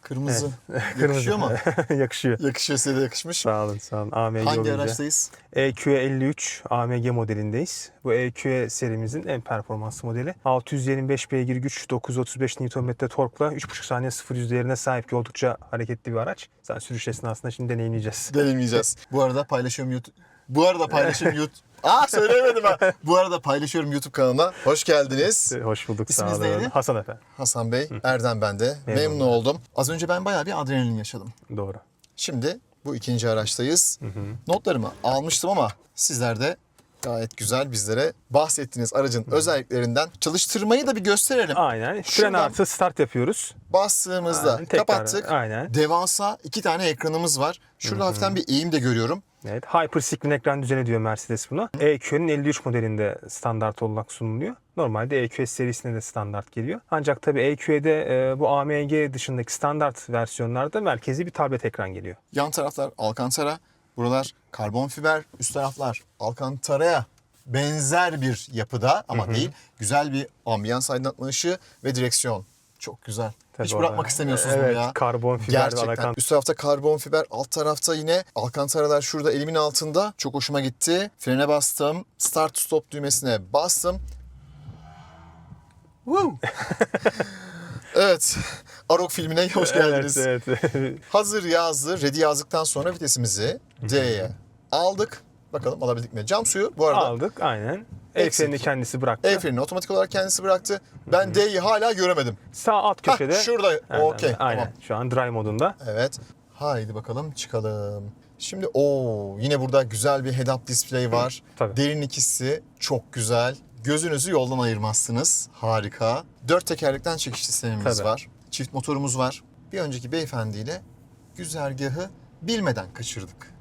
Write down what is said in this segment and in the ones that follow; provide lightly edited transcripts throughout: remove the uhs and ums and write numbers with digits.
Kırmızı. Evet. Yakışıyor mu? Yakışıyor. Yakışıyor, size de yakışmış. Sağ olun, sağ olun. AMG Hangi olunca. araçtayız? EQE53 AMG modelindeyiz. Bu EQE serimizin en performanslı modeli. 625 beygir güç, 935 Nm torkla 3,5 saniye 0 değerine sahip ki oldukça hareketli bir araç. Zaten sürüş esnasında şimdi deneyimleyeceğiz. Deneyimleyeceğiz. Bu arada paylaşıyorum YouTube. Söyleyemedim ha. Bu arada paylaşıyorum YouTube kanalına. Hoş geldiniz. Hoş bulduk, İsminiz sağ olun. neydi? Hasan efendim. Hasan Bey, Erdem ben de. Memnun oldum. Az önce ben bayağı bir adrenalin yaşadım. Doğru. Şimdi bu ikinci araçtayız. Notlarımı almıştım ama sizler de gayet güzel bizlere bahsettiğiniz aracın özelliklerinden çalıştırmayı da bir gösterelim. Aynen. Fren Şuradan artı start yapıyoruz. bastığımızda Aynen, tekrar, kapattık. aynen. Devasa 2 tane ekranımız var. Şurada hafiften bir eğim de görüyorum. Evet, Hyper Screen ekran düzeni diyor Mercedes buna. EQ'nin 53 modelinde standart olarak sunuluyor. Normalde EQS serisinde de standart geliyor. Ancak tabii EQ'de bu AMG dışındaki standart versiyonlarda merkezi bir tablet ekran geliyor. Yan taraflar Alcantara, buralar karbon fiber, üst taraflar Alcantara'ya benzer bir yapıda ama değil. Güzel bir ambiyans aydınlatma ışığı ve direksiyon. Çok güzel. Tabii Hiç orada. bırakmak istemiyorsunuz bunu Evet, ya. karbon fiber ve Gerçekten. Alcantara. Üst tarafta karbon fiber, alt tarafta yine Alcantaralar şurada elimin altında. Çok hoşuma gitti. Frene bastım. Start stop düğmesine bastım. Woo! Evet. Arok filmine hoş geldiniz. Evet, evet. Hazır yazdı. Ready yazdıktan sonra vitesimizi D'ye aldık. Bakalım alabildik mi? Cam suyu bu arada. Aldık, aynen. El Eksik. frenini kendisi bıraktı. El frenini otomatik olarak kendisi bıraktı. Ben D'yi hala göremedim. Sağ alt köşede. Şurada. Aynen, Okey. aynen. Tamam. Şu an drive modunda. Evet. Haydi bakalım çıkalım. Şimdi yine burada güzel bir head-up display var. Tabii. Derinlik hissi çok güzel. Gözünüzü yoldan ayırmazsınız. Harika. 4 tekerlekten çekiş sistemimiz Tabii. var. Çift motorumuz var. Bir önceki beyefendiyle güzergahı bilmeden kaçırdık.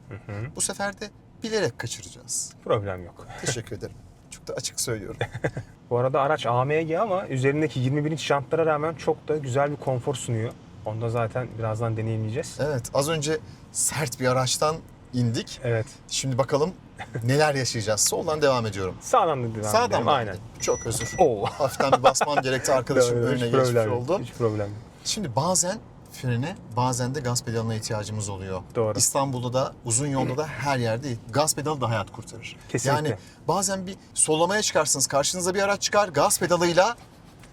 Bu sefer de bilerek kaçıracağız. Problem yok. Teşekkür ederim. Çok da açık söylüyorum. Bu arada araç AMG ama üzerindeki 21 inç jantlara rağmen çok da güzel bir konfor sunuyor. Onu da zaten birazdan deneyimleyeceğiz. Evet, az önce sert bir araçtan indik. Evet. Şimdi bakalım neler yaşayacağız. Soldan devam ediyorum. Sağdan da devam Sağdan edelim. mı? Aynen. Çok özür. Oo. Hafiften bir basmam gerekti. Arkadaşım Hiç önüne geçmiş problem yok, oldu. Hiç problem yok. Şimdi bazen frene, bazen de gaz pedalına ihtiyacımız oluyor. Doğru. İstanbul'da da, uzun yolda da her yerde gaz pedalı da hayat kurtarır. Kesinlikle. Yani bazen bir sollamaya çıkarsınız. Karşınıza bir araç çıkar. Gaz pedalıyla,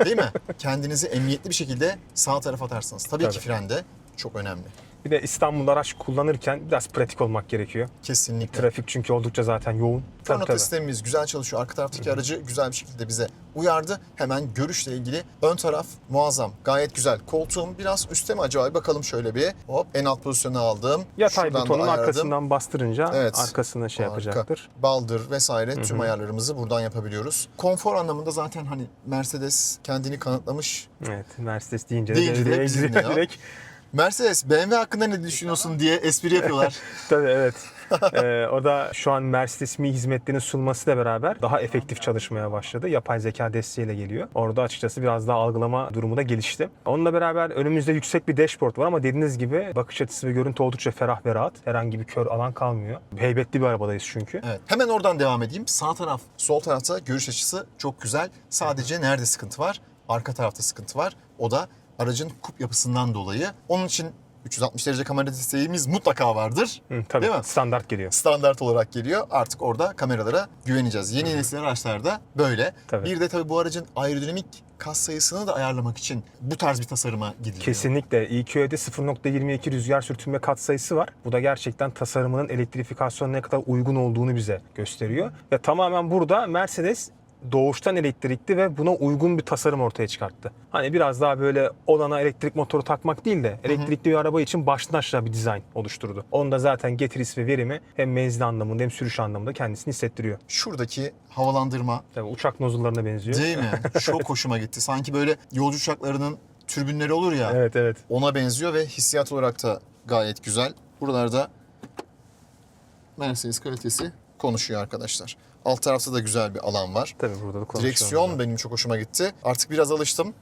değil mi? Kendinizi emniyetli bir şekilde sağ tarafa atarsınız. Tabii ki Tabii. fren de çok önemli. Bir de İstanbul'da araç kullanırken biraz pratik olmak gerekiyor. Kesinlikle. Trafik çünkü oldukça zaten yoğun. Tornata sistemimiz güzel çalışıyor. Arka taraftaki aracı güzel bir şekilde bize uyardı. Hemen görüşle ilgili ön taraf muazzam. Gayet güzel. Koltuğum biraz üstte mi acaba? Bakalım şöyle bir. Hop, en alt pozisyona aldım. Yatay Şuradan da butonun ayarladım. arkasından bastırınca Evet. arkasına şey Harika. yapacaktır. Baldır vesaire tüm ayarlarımızı buradan yapabiliyoruz. Konfor anlamında zaten hani Mercedes kendini kanıtlamış. Evet, Mercedes deyince Deyince de direkt, bizim direkt, ya. direkt. Mercedes, BMW hakkında ne düşünüyorsun diye espri yapıyorlar. Tabii, evet. O da şu an Mercedes Me hizmetlerinin sunmasıyla beraber daha efektif çalışmaya başladı. Yapay zeka desteğiyle geliyor. Orada açıkçası biraz daha algılama durumu da gelişti. Onunla beraber önümüzde yüksek bir dashboard var ama dediğiniz gibi bakış açısı ve görüntü oldukça ferah ve rahat. Herhangi bir kör alan kalmıyor. Heybetli bir arabadayız çünkü. Evet. Hemen oradan devam edeyim. Sağ taraf, sol tarafta görüş açısı çok güzel. Sadece nerede sıkıntı var? Arka tarafta sıkıntı var. O da aracın kup yapısından dolayı. Onun için 360 derece kamera desteğimiz mutlaka vardır. Tabii, Değil mi? standart geliyor. Standart olarak geliyor. Artık orada kameralara güveneceğiz. Yeni nesil araçlarda böyle. Tabii. Bir de tabii bu aracın aerodinamik kas sayısını da ayarlamak için bu tarz bir tasarıma gidiliyor. Kesinlikle. EQ'de 0.22 rüzgar sürtünme katsayısı var. Bu da gerçekten tasarımının elektrifikasyona ne kadar uygun olduğunu bize gösteriyor. Ve tamamen burada Mercedes doğuştan elektrikli ve buna uygun bir tasarım ortaya çıkarttı. Hani biraz daha böyle olana elektrik motoru takmak değil de elektrikli bir araba için baştan aşağı bir dizayn oluşturdu. Onun da zaten getirisi ve verimi hem menzil anlamında hem sürüş anlamında kendisini hissettiriyor. Şuradaki havalandırma Tabii uçak nozullarına benziyor. değil mi? Çok hoşuma gitti. Sanki böyle yolcu uçaklarının türbünleri olur ya. Evet, evet. Ona benziyor ve hissiyat olarak da gayet güzel. Buralarda Mercedes kalitesi konuşuyor arkadaşlar. Alt tarafta da güzel bir alan var. Tabii burada da konuşuyoruz. Direksiyon benim çok hoşuma gitti. Artık biraz alıştım.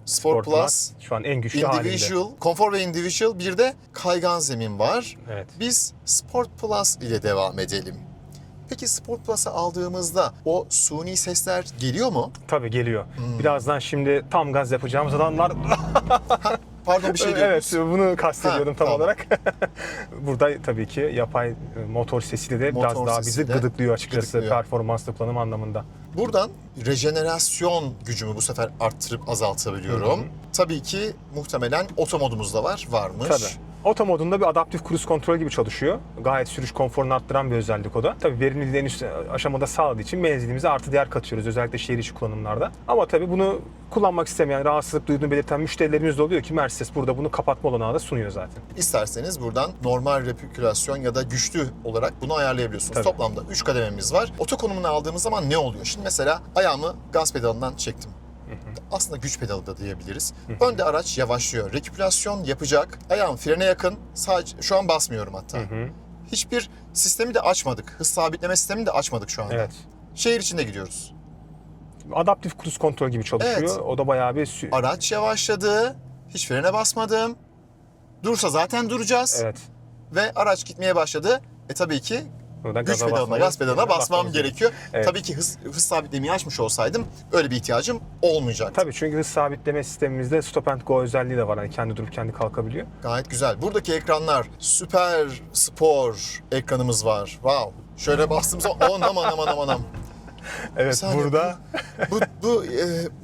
Sport Plus, Şu an en güçlü halinde. Individual, Konfor ve Individual, bir de kaygan zemin var. Evet. Biz Sport Plus ile devam edelim. Peki Sport Plus'ı aldığımızda o suni sesler geliyor mu? Tabii geliyor. Birazdan şimdi tam gaz yapacağımız adamlar Pardon, bir şey Evet, diyordunuz. bunu kastediyordum tam tamam. olarak. Burada tabii ki yapay motor sesiyle de biraz Motor daha bizi sesiyle gıdıklıyor açıkçası gıdıklıyor. performanslı kullanım anlamında. Buradan rejenerasyon gücümü bu sefer arttırıp azaltabiliyorum. Tabii ki muhtemelen oto modumuz da varmış. Tabii. Oto modunda bir adaptif cruise kontrol gibi çalışıyor. Gayet sürüş konforunu arttıran bir özellik o da. Tabii verimliliği en üst aşamada sağladığı için menzilimize artı değer katıyoruz özellikle şehir içi kullanımlarda. Ama tabii bunu kullanmak istemeyen, rahatsızlık duyduğunu belirten müşterilerimiz de oluyor ki Mercedes burada bunu kapatma olanağı da sunuyor zaten. İsterseniz buradan normal repükülasyon ya da güçlü olarak bunu ayarlayabiliyorsunuz. Tabii. Toplamda 3 kadememiz var. Oto konumunu aldığımız zaman ne oluyor? Şimdi mesela ayağımı gaz pedalından çektim. Aslında güç pedalı da diyebiliriz. Önde araç yavaşlıyor. Reküpelasyon yapacak. Ayağım frene yakın. Sadece şu an basmıyorum hatta. Hiçbir sistemi de açmadık. Hız sabitleme sistemini de açmadık şu anda. Evet. Şehir içinde gidiyoruz. Adaptif cruise kontrol gibi çalışıyor. Evet. O da bayağı bir... Araç yavaşladı. Hiç frene basmadım. Dursa zaten duracağız. Evet. Ve araç gitmeye başladı. Tabii ki Buradan güç pedalına, gaz pedalına basmam gerekiyor. Evet. Tabii ki hız sabitlemeyi açmış olsaydım öyle bir ihtiyacım olmayacaktı. Tabii çünkü hız sabitleme sistemimizde stop and go özelliği de var. Yani kendi durup kendi kalkabiliyor. Gayet güzel. Buradaki ekranlar süper spor ekranımız var. Wow. Şöyle bastığımız zaman aman. Evet, saniye, burada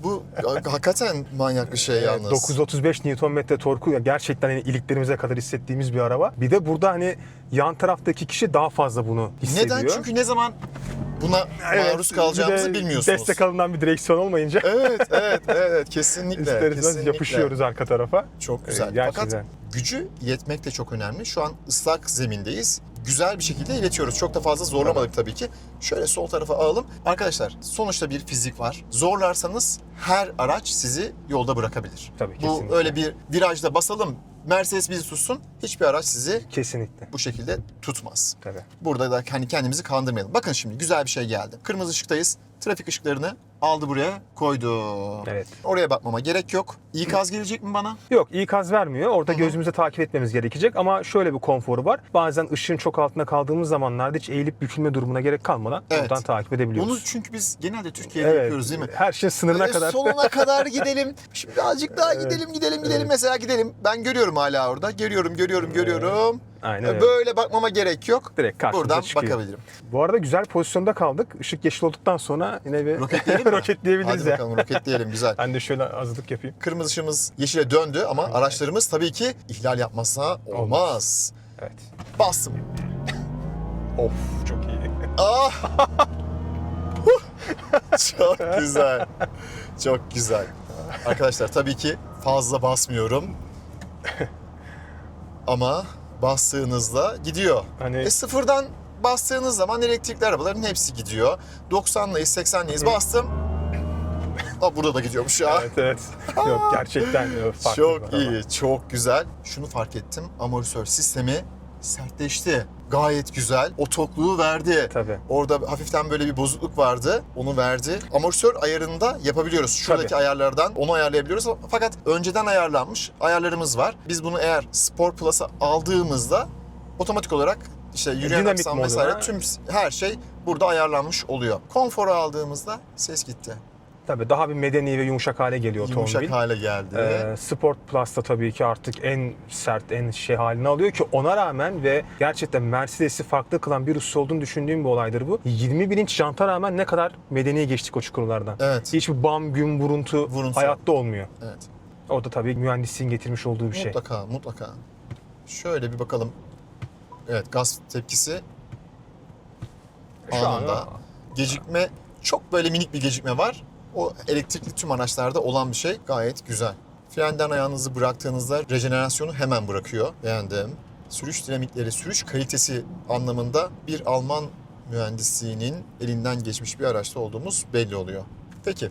Bu hakikaten manyak bir şey yalnız. 935 Nm torku gerçekten yani iliklerimize kadar hissettiğimiz bir araba. Bir de burada hani yan taraftaki kişi daha fazla bunu hissediyor. Neden? Çünkü ne zaman buna maruz kalacağımızı bir de bilmiyorsunuz. destek alınan bir direksiyon olmayınca Evet, kesinlikle. ister istemez kesinlikle. yapışıyoruz arka tarafa. Çok güzel. Gerçekten. Fakat gücü iletmek de çok önemli. Şu an ıslak zemindeyiz. Güzel bir şekilde iletiyoruz. Çok da fazla zorlamadık tabii ki. Şöyle sol tarafa alalım. Arkadaşlar sonuçta bir fizik var. Zorlarsanız her araç sizi yolda bırakabilir. Tabii, Bu kesinlikle. öyle bir virajda basalım, Mercedes bizi tutsun. Hiçbir araç sizi Kesinlikle. bu şekilde tutmaz. Tabii. Burada da hani kendimizi kandırmayalım. Bakın şimdi güzel bir şey geldi. Kırmızı ışıktayız. Trafik ışıklarını aldı buraya koydu. Evet. Oraya bakmama gerek yok. İkaz gelecek mi bana? Yok, ikaz vermiyor. Orada gözümüzde takip etmemiz gerekecek ama şöyle bir konforu var. Bazen ışığın çok altında kaldığımız zamanlarda hiç eğilip bükülme durumuna gerek kalmadan Evet. oradan takip edebiliyoruz. Bunu çünkü biz genelde Türkiye'de yapıyoruz değil mi? Her şey sınırına Böyle kadar. Sonuna kadar gidelim. Şimdi azıcık daha gidelim. Mesela gidelim. Ben görüyorum hala orada. Görüyorum. Aynen öyle. Böyle bakmama gerek yok. Direkt karşımıza buradan çıkıyor. bakabilirim. Bu arada güzel pozisyonda kaldık. Işık yeşil olduktan sonra yine bir Roketleyelim mi? roketleyebiliriz Hadi ya. bakalım roketleyelim, güzel. Ben de şöyle azlık yapayım. Kırmızı ışığımız yeşile döndü ama araçlarımız tabii ki ihlal yapmazsa olmaz. Evet. Bastım. Of, çok iyi. Ah! Çok güzel. Çok güzel. Arkadaşlar tabii ki fazla basmıyorum. Ama bastığınızda gidiyor. Hani- Sıfırdan bastığınız zaman elektrikli arabaların hepsi gidiyor. 90'lıyız, 80'liyiz bastım. Burada da gidiyormuş ya. Evet. Yok, gerçekten farklı Çok bir araba. iyi, çok güzel. Şunu fark ettim. Amortisör sistemi sertleşti. Gayet güzel. O tokluğu verdi. Tabii. Orada hafiften böyle bir bozukluk vardı. Onu verdi. Amortisör ayarında yapabiliyoruz. Şuradaki Tabii. ayarlardan onu ayarlayabiliyoruz. Fakat önceden ayarlanmış ayarlarımız var. Biz bunu eğer Sport Plus'a aldığımızda otomatik olarak işte yürüyen Dinamik aksam moduna- vesaire tüm her şey burada ayarlanmış oluyor. Konforu aldığımızda ses gitti. Tabii daha bir medeni ve yumuşak hale geliyor Yumuşak otomobil. hale geldi. Sport Plus da tabii ki artık en sert, en halini alıyor ki ona rağmen ve gerçekten Mercedes'i farklı kılan bir husus olduğunu düşündüğüm bir olaydır bu. 21 inç janta rağmen ne kadar medeni geçtik o çukurlardan. Evet. Hiçbir bam, güm, vuruntu hayatta olmuyor. Evet. O da tabii mühendisliğin getirmiş olduğu bir şey. Mutlaka. Şöyle bir bakalım. Evet, gaz tepkisi Şu an- anında. Gecikme, çok böyle minik bir gecikme var. O elektrikli tüm araçlarda olan bir şey. Gayet güzel. Frenden ayağınızı bıraktığınızda rejenerasyonu hemen bırakıyor. Beğendim. Sürüş dinamikleri, sürüş kalitesi anlamında bir Alman mühendisliğinin elinden geçmiş bir araçta olduğumuz belli oluyor. Peki.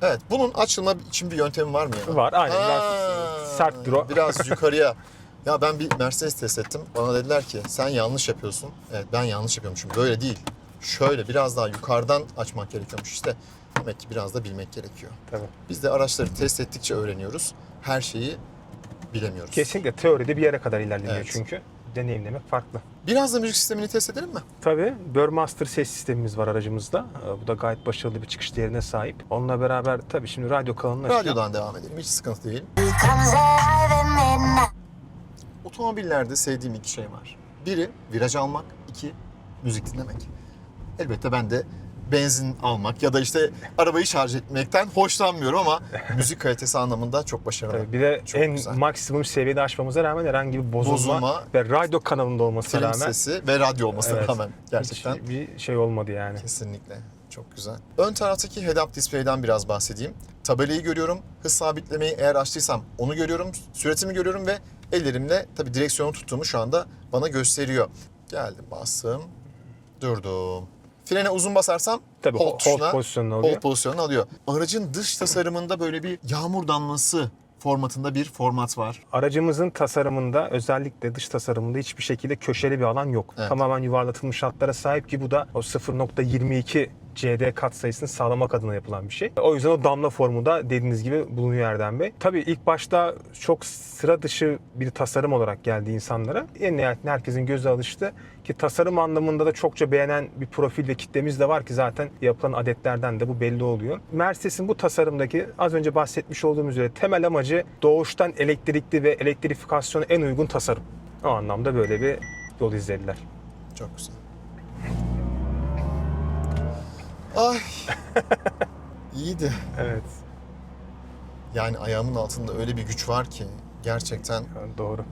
Evet, bunun açılma için bir yöntemi var mı ya? Var, aynen. Biraz serttir o. Biraz yukarıya. Ya ben bir Mercedes test ettim. Bana dediler ki sen yanlış yapıyorsun. Evet, ben yanlış yapıyormuşum. Böyle değil. Şöyle biraz daha yukarıdan açmak gerekiyormuş işte. Demek ki biraz da bilmek gerekiyor. Tabii. Biz de araçları test ettikçe öğreniyoruz. Her şeyi bilemiyoruz. Kesinlikle teoride bir yere kadar ilerleniyor Evet. çünkü. Deneyimlemek farklı. Biraz da müzik sistemini test edelim mi? Tabii Burmester ses sistemimiz var aracımızda. Bu da gayet başarılı bir çıkış değerine sahip. Onunla beraber tabii şimdi radyo kanalını açacağım. Radyodan devam edelim. Hiç sıkıntı değil. Otomobillerde sevdiğim iki şey var. Biri viraj almak, iki müzik dinlemek. Elbette ben de benzin almak ya da işte arabayı şarj etmekten hoşlanmıyorum ama müzik kalitesi anlamında çok başarılı. Tabii bir de Çok en güzel. maksimum seviyede açmamıza rağmen herhangi bir bozulma ve radyo kanalında olmasına Film rağmen sesi ve radyo olmasına evet, rağmen gerçekten hiç bir şey olmadı yani. kesinlikle çok güzel. Ön taraftaki head-up display'den biraz bahsedeyim. Tabelayı görüyorum, hız sabitlemeyi eğer açtıysam onu görüyorum, süratimi görüyorum ve ellerimle tabii direksiyonu tuttuğumu şu anda bana gösteriyor. Geldim, bastım, durdum. Frene uzun basarsam Tabii hold hold tuşuna pozisyonunu alıyor. hold pozisyonunu alıyor. Aracın dış tasarımında böyle bir yağmur damlası formatında bir format var. Aracımızın tasarımında özellikle dış tasarımında hiçbir şekilde köşeli bir alan yok. Evet. Tamamen yuvarlatılmış hatlara sahip ki bu da o 0.22 CD katsayısını sağlamak adına yapılan bir şey. O yüzden o damla formu da dediğiniz gibi bulunuyor Erdem Bey. Tabii ilk başta çok sıra dışı bir tasarım olarak geldi insanlara. En nihayetinde herkesin gözü alıştı ki tasarım anlamında da çokça beğenen bir profil ve kitlemiz de var ki zaten yapılan adetlerden de bu belli oluyor. Mercedes'in bu tasarımdaki az önce bahsetmiş olduğumuz üzere temel amacı doğuştan elektrikli ve elektrifikasyona en uygun tasarım. O anlamda böyle bir yol izlediler. Çok güzel. Ay. İyiydi. Evet, Yani ayağımın altında öyle bir güç var ki gerçekten doğru.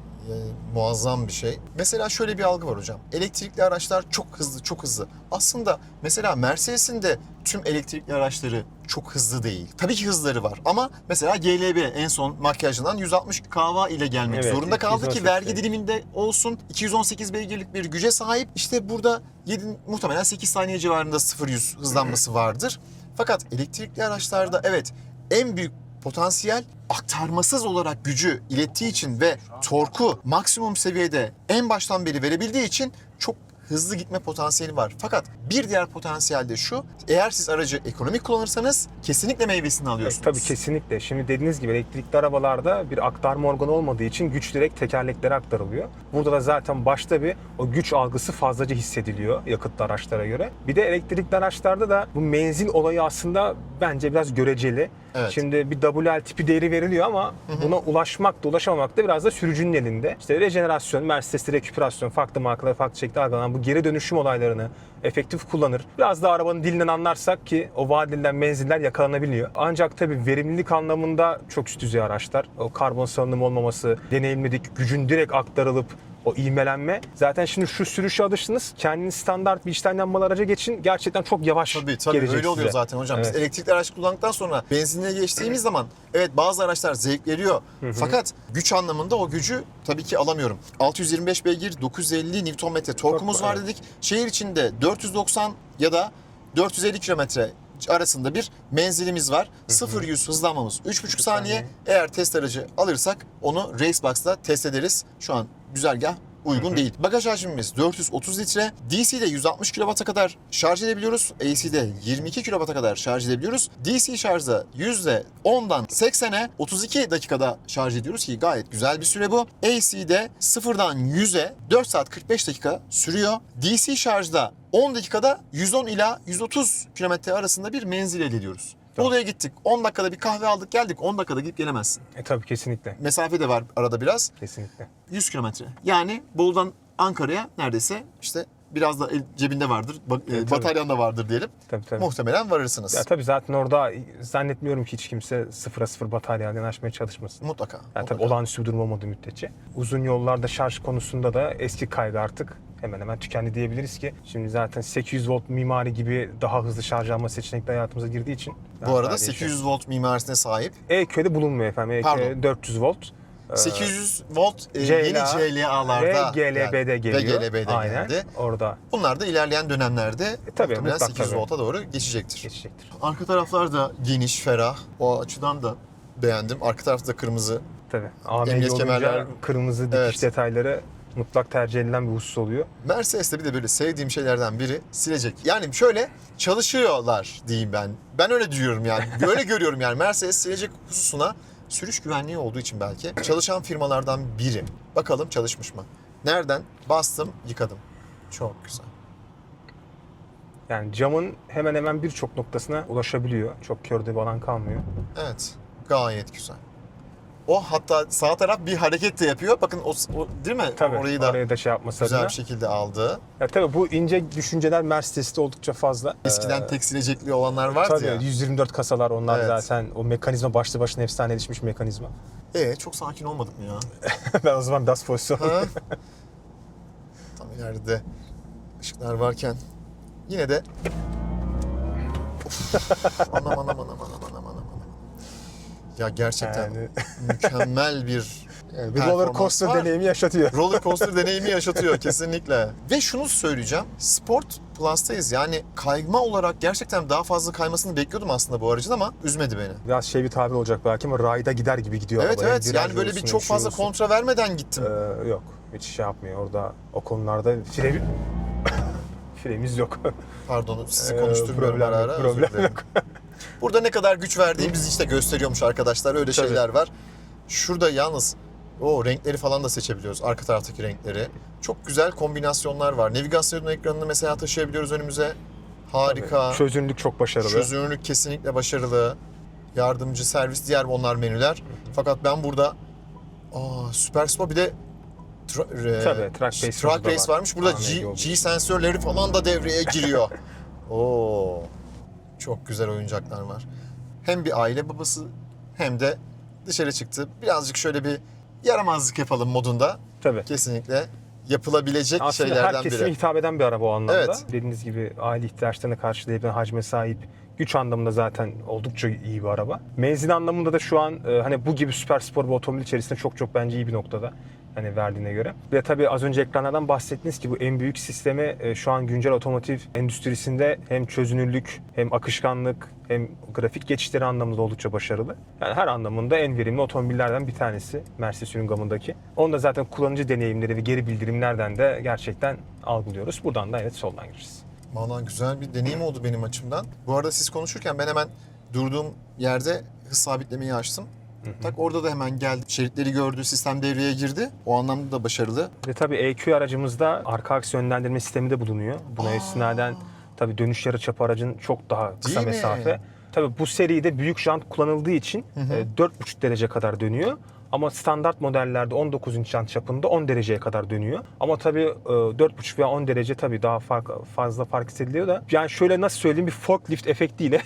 muazzam bir şey. Mesela şöyle bir algı var hocam. Elektrikli araçlar çok hızlı, çok hızlı. Aslında mesela Mercedes'in de tüm elektrikli araçları çok hızlı değil. Tabii ki hızları var ama mesela GLB en son makyajından 160 kW ile gelmek Evet, zorunda kaldı ki 218 vergi beygir. diliminde olsun. 218 beygirlik bir güce sahip. İşte burada muhtemelen 8 saniye civarında 0-100 hızlanması vardır. Fakat elektrikli araçlarda evet en büyük potansiyel aktarmasız olarak gücü ilettiği için ve torku maksimum seviyede en baştan beri verebildiği için çok hızlı gitme potansiyeli var. Fakat bir diğer potansiyel de şu, eğer siz aracı ekonomik kullanırsanız kesinlikle meyvesini alıyorsunuz. Tabii kesinlikle. Şimdi dediğiniz gibi elektrikli arabalarda bir aktarma organı olmadığı için güç direkt tekerleklere aktarılıyor. Burada da zaten başta bir o güç algısı fazlaca hissediliyor yakıtlı araçlara göre. Bir de elektrikli araçlarda da bu menzil olayı aslında bence biraz göreceli. Evet. Şimdi bir WL tipi değeri veriliyor ama buna ulaşmak da ulaşamamak da biraz da sürücünün elinde. İşte rejenerasyon, Mercedes'te reküperasyon, farklı markalara farklı şekilde algılanan bu geri dönüşüm olaylarını efektif kullanır. Biraz da arabanın dilinden anlarsak ki o vaat edilen menziller yakalanabiliyor. Ancak tabii verimlilik anlamında çok üst düzey araçlar. O karbon salınımı olmaması, deneyimledik, gücün direkt aktarılıp o ivmelenme. Zaten şimdi şu sürüşe alıştınız. Kendiniz standart bir içten yanmalı araca geçin. Gerçekten çok yavaş Tabii gelecek öyle oluyor size. zaten hocam. Evet. Biz elektrikli araç kullandıktan sonra benzinliğe geçtiğimiz zaman evet bazı araçlar zevk veriyor. Fakat güç anlamında o gücü tabii ki alamıyorum. 625 beygir, 950 Nm torkumuz var evet. dedik. Şehir içinde 490 ya da 450 kilometre arasında bir menzilimiz var. 0-100 hızlanmamız 3,5 saniye. Eğer test aracı alırsak onu Racebox'ta test ederiz. Şu an güzergah uygun değil. Bagaj hacmimiz 430 litre. DC'de 160 kW'a kadar şarj edebiliyoruz. AC'de 22 kW'a kadar şarj edebiliyoruz. DC şarjda %10'dan 80'e 32 dakikada şarj ediyoruz ki gayet güzel bir süre bu. AC'de 0'dan 100'e 4 saat 45 dakika sürüyor. DC şarjda 10 dakikada 110 ila 130 kilometre arasında bir menzil elde ediyoruz. Tamam. Bolu'ya gittik. 10 dakikada bir kahve aldık geldik. 10 dakikada gidip gelemezsin. Tabii kesinlikle. Mesafe de var arada biraz. Kesinlikle. 100 kilometre. Yani Bolu'dan Ankara'ya neredeyse işte biraz da cebinde vardır, tabii. bataryan da vardır diyelim. Tabii. Muhtemelen varırsınız. Ya tabii zaten orada zannetmiyorum ki hiç kimse 0'a 0 bataryadan açmaya çalışmasın. Mutlaka. Yani mutlaka. tabii olağanüstü bir durum olmadığı müddetçe. Uzun yollarda şarj konusunda da eski kaygı artık hemen hemen tükendi diyebiliriz ki. Şimdi zaten 800 volt mimari gibi daha hızlı şarj alma seçenekleri hayatımıza girdiği için. Bu arada 800 volt mimarisine sahip. E-Köy'de bulunmuyor efendim. Pardon. 400 volt. 800 volt CLA yeni CLA'larda ve GLB'de geliyor. Ve GLB'de Aynen. geldi. Orada Bunlar da ilerleyen dönemlerde tabii, muhtemelen mutlak 800 tabii. volta doğru geçecektir. geçecektir. Arka taraflar da geniş, ferah. O açıdan da beğendim. Arka tarafta da kırmızı. Tabii. AMG Emniyet olunca kemerler. kırmızı dikiş Evet. detayları mutlak tercih edilen bir husus oluyor. Mercedes'te bir de böyle sevdiğim şeylerden biri silecek. Yani şöyle çalışıyorlar diyeyim ben. Ben öyle diyorum yani. Öyle görüyorum yani. Mercedes silecek hususuna sürüş güvenliği olduğu için belki çalışan firmalardan biri. Bakalım çalışmış mı? Nereden? Bastım, yıkadım. Çok güzel. Yani camın hemen hemen birçok noktasına ulaşabiliyor. Çok körde bir alan kalmıyor. Evet. Gayet güzel. O hatta sağ taraf bir hareket de yapıyor. Bakın o değil mi? Tabii Orayı da oraya da şey yapması güzel adına. bir şekilde aldı. Ya tabii bu ince düşünceler Mercedes'te oldukça fazla. Eskiden tek silecekli olanlar vardı Tabii ya. 124 kasalar onlar Evet. zaten o mekanizma başlı başına efsaneleşmiş mekanizma. Çok sakin olmadık mı ya? Ben o zaman DAS pozisyonu. Ha? Tam ileride ışıklar varken yine de anam. Ya gerçekten Yani, mükemmel bir bir roller coaster var. deneyimi yaşatıyor. Roller coaster deneyimi yaşatıyor kesinlikle. Ve şunu söyleyeceğim. Sport Plus'tayız. Yani kayma olarak gerçekten daha fazla kaymasını bekliyordum aslında bu aracın ama üzmedi beni. Biraz bir tabir olacak belki ama rayda gider gibi gidiyor Evet araba. evet. Yani böyle bir çok fazla kontra vermeden gittim. Yok. Hiç şey yapmıyor. Orada o konularda fremiz yok. Pardon sizi konuşturmuyorum ara ara. özür Problem dilerim. yok. Burada ne kadar güç verdiğimizi işte gösteriyormuş arkadaşlar. Öyle Tabii. şeyler var. Şurada yalnız o renkleri falan da seçebiliyoruz. Arka taraftaki renkleri. Çok güzel kombinasyonlar var. Navigasyon ekranını mesela taşıyabiliyoruz önümüze. Harika. Çözünürlük çok başarılı. Çözünürlük kesinlikle başarılı. Yardımcı servis diğer onlar menüler. Fakat ben burada Super Sport bir de Tabii, Track Pace varmış. Burada AMG G sensörleri falan da devreye giriyor. Oo. Çok güzel oyuncaklar var. Hem bir aile babası hem de dışarı çıktı. Birazcık şöyle bir yaramazlık yapalım modunda. Tabii. Kesinlikle yapılabilecek Aslında şeylerden her kesime biri. hitap eden bir araba o anlamda. Evet. Dediğiniz gibi aile ihtiyaçlarını karşılayabilen hacme sahip. Güç anlamında zaten oldukça iyi bir araba. Menzil anlamında da şu an hani bu gibi süper spor bir otomobil içerisinde çok bence iyi bir noktada. Hani verdiğine göre. Ve tabii az önce ekranlardan bahsettiniz ki bu en büyük sistemi şu an güncel otomotiv endüstrisinde hem çözünürlük hem akışkanlık hem grafik geçişleri anlamında oldukça başarılı. Yani her anlamında en verimli otomobillerden bir tanesi Mercedes-Benz gamındaki. Onu da zaten kullanıcı deneyimleri ve geri bildirimlerden de gerçekten algılıyoruz. Buradan da evet soldan gireriz. Vallahi güzel bir deneyim oldu benim açımdan. Bu arada siz konuşurken ben hemen durduğum yerde hız sabitlemeyi açtım. Tak orada da hemen geldi. Şeritleri gördü, sistem devreye girdi. O anlamda da başarılı. Ve tabii EQ aracımızda arka aks yönlendirme sistemi de bulunuyor. Buna istinaden tabii dönüş yarıçapı aracın çok daha kısa Değil mi? mesafe. Tabii bu seride büyük jant kullanıldığı için 4,5 derece kadar dönüyor. Ama standart modellerde 19 inç jant çapında 10 dereceye kadar dönüyor. Ama tabii 4,5 veya 10 derece tabii daha fazla fark hissediliyor da. Yani şöyle nasıl söyleyeyim bir forklift efektiyle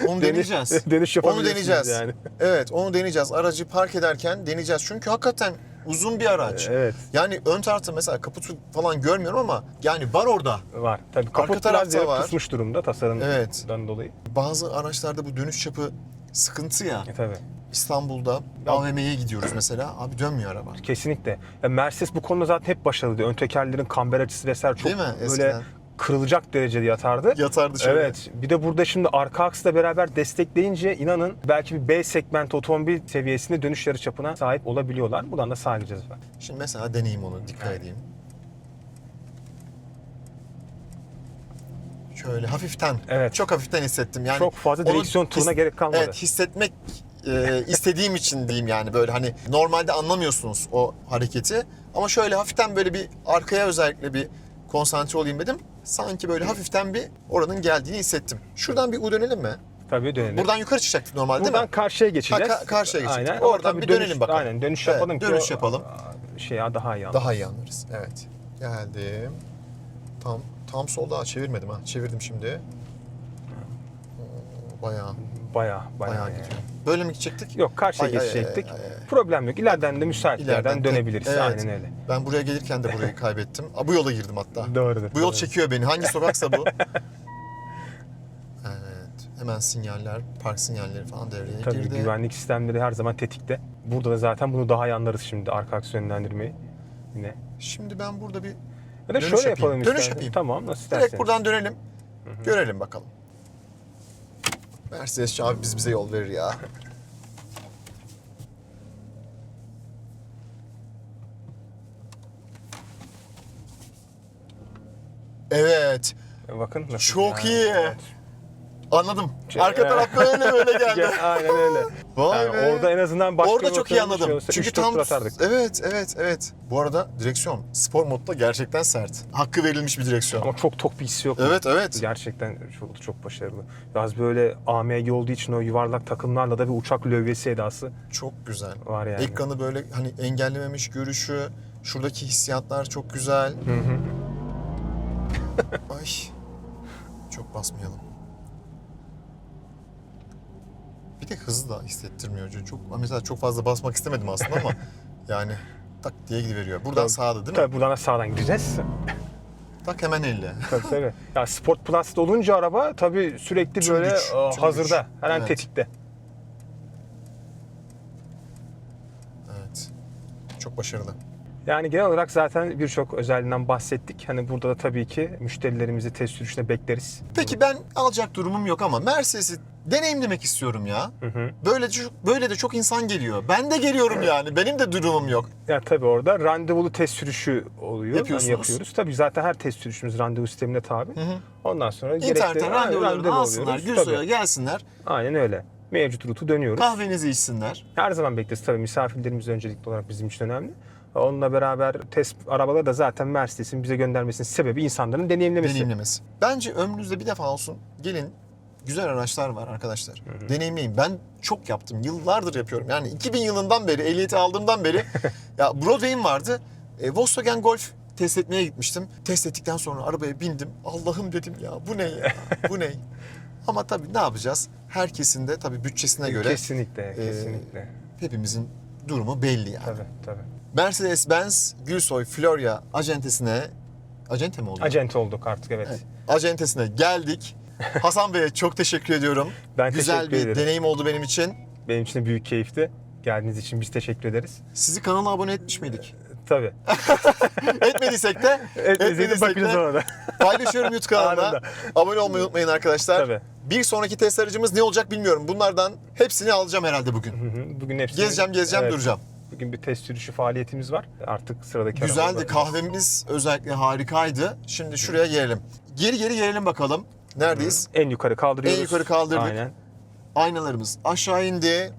Onu deneyeceğiz. dönüş Onu yapabilirsiniz deneyeceğiz. yani. Evet, onu deneyeceğiz. Aracı park ederken deneyeceğiz. Çünkü hakikaten uzun bir araç. Evet. Yani ön tarafta mesela kaputu falan görmüyorum ama yani var orada. Var. Tabii kaput biraz tarafta yere var. pusmuş durumda tasarımdan Evet. dolayı. Bazı araçlarda bu dönüş çapı sıkıntı ya. Tabii. İstanbul'da AVM'ye gidiyoruz mesela. Abi dönmüyor araba. Kesinlikle. Ya Mercedes bu konuda zaten hep başarılıydı. Ön tekerlerin kamber açısı vesaire çok Değil mi? böyle Eskiden. kırılacak derecede yatardı. Yatardı şöyle. Evet. Bir de burada şimdi arka aksla beraber destekleyince inanın belki bir B segment otomobil seviyesinde dönüş yarıçapına sahip olabiliyorlar. Buradan da sağlayacağız. Şimdi mesela deneyeyim onu. Dikkat edeyim. Şöyle hafiften. Evet. Çok hafiften hissettim. Yani Çok fazla onu direksiyon turuna gerek kalmadı. Evet, hissetmek istediğim için diyeyim yani böyle hani normalde anlamıyorsunuz o hareketi ama şöyle hafiften böyle bir arkaya özellikle bir konsantre olayım dedim. Sanki böyle hafiften bir oranın geldiğini hissettim. Şuradan bir dönelim mi? Tabii dönelim. Buradan yukarı çıkacaktık normalde değil Buradan mi? karşıya geçeceğiz. Karşıya geçecektik. Aynen. Oradan Ama bir tabii dönelim bakalım. Aynen dönüş Evet, yapalım ki dönüş yapalım. Daha iyi anlarız. Daha iyi anlarız. Evet. Geldim. Tam solda çevirmedim ha. Çevirdim şimdi. Bayağı Bayağı yani. gidiyor. Böyle mi gidecektik? Yok karşıya geçecektik. Problem yok. İleriden de müsait yerden dönebiliriz. Evet. Aynen öyle. Ben buraya gelirken de burayı kaybettim. Bu yola girdim hatta. Doğrudur. Bu yol doğrudur. çekiyor beni. Hangi sokaksa bu. Evet. Hemen sinyaller, park sinyalleri falan devreye Tabii girdi. güvenlik sistemleri her zaman tetikte. Burada da zaten bunu daha iyi anlarız şimdi arka aks yönlendirmeyi. Yine. Şimdi ben burada bir Ya da dönüş şöyle yapayım. yapalım Dönüş istersen. yapayım. Tamam nasıl isterseniz. direkt buradan dönelim. Görelim bakalım. Mercedes abi bize yol verir ya. Evet. Bakın nasıl. Çok iyi. Evet. Anladım. Arka taraf böyle geldi. Aynen öyle. Vay Yani be. orada en azından başka Orada bir çok iyi ortamda anladım. şey olsa Çünkü 3-4 tam tur atardık. evet. Bu arada direksiyon spor modda gerçekten sert. Hakkı verilmiş bir direksiyon. Ama çok tok bir hissi yok. Evet. Gerçekten çok başarılı. Biraz böyle AMG olduğu için o yuvarlak takımlarla da bir uçak lövyesi edası Çok güzel. var yani. Ekranı böyle hani engellememiş görüşü, şuradaki hissiyatlar çok güzel. Ay. Çok basmayalım. Bir de hızlı da hissettirmiyor. Çok mesela çok fazla basmak istemedim aslında ama yani tak diye gidiveriyor. Buradan Tabii. sağda değil mi? Tabii buradan da sağdan gideceğiz. Tak hemen 50. Tabii. Ya Sport Plus'ta olunca araba tabii sürekli Tüm böyle güç, tüm hazırda. güç. Her an Evet. tetikte. Evet. Çok başarılı. Yani genel olarak zaten birçok özelliğinden bahsettik. Hani burada da tabii ki müşterilerimizi test sürüşüne bekleriz. Peki ben alacak durumum yok ama Mercedes'i deneyimlemek istiyorum ya. Böyle de çok insan geliyor. Ben de geliyorum yani. Benim de durumum yok. Ya tabii orada randevulu test sürüşü oluyor. Yapıyorsunuz. Hani yapıyoruz. Tabii zaten her test sürüşümüz randevu sistemine tabi. Ondan sonra İnternetten randevularını randevu alsınlar, alıyoruz. Gülsoy'a Tabii. gelsinler, Aynen öyle. Mevcut rutu dönüyoruz. kahvenizi içsinler. Her zaman bekleriz. Tabii misafirlerimiz öncelikli olarak bizim için önemli. Onunla beraber test arabaları da zaten Mercedes'in bize göndermesinin sebebi insanların deneyimlemesi. Deneyimlemesi. Bence ömrünüzde bir defa olsun gelin, güzel araçlar var arkadaşlar. Deneyimleyin. Ben çok yaptım. Yıllardır yapıyorum. Yani 2000 yılından beri, ehliyeti aldığımdan beri ya Broadway'im vardı. Volkswagen Golf test etmeye gitmiştim. Test ettikten sonra arabaya bindim. Allah'ım dedim ya bu ne ya? Bu ne? Ama tabii ne yapacağız? Herkesin de tabii bütçesine göre Kesinlikle. hepimizin durumu belli yani. Tabii. Mercedes-Benz Gülsoy Florya acentesine, acente mi oldu? Acente olduk artık evet. Evet. Acentesine geldik. Hasan Bey'e çok teşekkür ediyorum. Ben Güzel teşekkür bir ederim. deneyim oldu benim için. Benim için de büyük keyifti. Geldiğiniz için biz teşekkür ederiz. Sizi kanala abone etmiş miydik? Tabii. Etmediysek de Etmediysek bakacağız ona da. paylaşıyorum YouTube kanalına. Anında. Abone olmayı unutmayın arkadaşlar. Tabii. Bir sonraki test aracımız ne olacak bilmiyorum. Bunlardan hepsini alacağım herhalde bugün. Bugün hepsini... Gezeceğim, Evet. duracağım. Bugün bir test sürüşü faaliyetimiz var. Artık sıradaki Güzeldi. arabalara- Kahvemiz özellikle harikaydı. Şimdi şuraya gelelim. Geri gelelim bakalım. Neredeyiz? En yukarı kaldırıyoruz. En yukarı kaldırdık. Aynen. Aynalarımız aşağı indi.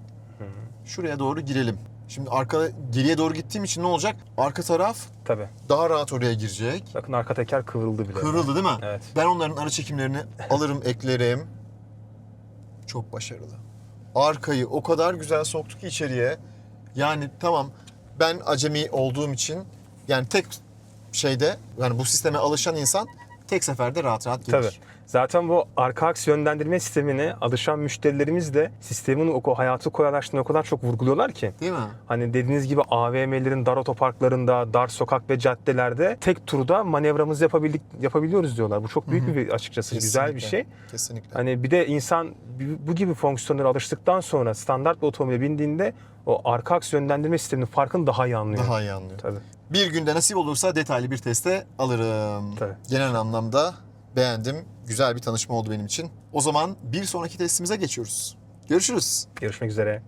Şuraya doğru girelim. Şimdi geriye doğru gittiğim için ne olacak? Arka taraf Tabii. daha rahat oraya girecek. Bakın arka teker kıvrıldı bile. Kıvrıldı değil mi? Evet. Ben onların ara çekimlerini alırım, eklerim. Çok başarılı. Arkayı o kadar güzel soktu ki içeriye. Yani tamam ben acemi olduğum için yani tek şeyde yani bu sisteme alışan insan tek seferde rahat gelir. Tabii. Zaten bu arka aks yönlendirme sistemine alışan müşterilerimiz de sistemin o hayatı kolaylaştığını o kadar çok vurguluyorlar ki. Değil mi? Hani dediğiniz gibi AVM'lerin dar otoparklarında, dar sokak ve caddelerde tek turda manevramızı yapabiliyoruz diyorlar. Bu çok büyük bir açıkçası güzel bir şey. Kesinlikle. Hani bir de insan bu gibi fonksiyonlara alıştıktan sonra standart bir otomobile bindiğinde o arka aks yönlendirme sisteminin farkını daha iyi anlıyor. Daha iyi anlıyor. Tabii. Bir günde nasip olursa detaylı bir teste alırım. Tabii. Genel anlamda beğendim. Güzel bir tanışma oldu benim için. O zaman bir sonraki testimize geçiyoruz. Görüşürüz. Görüşmek üzere.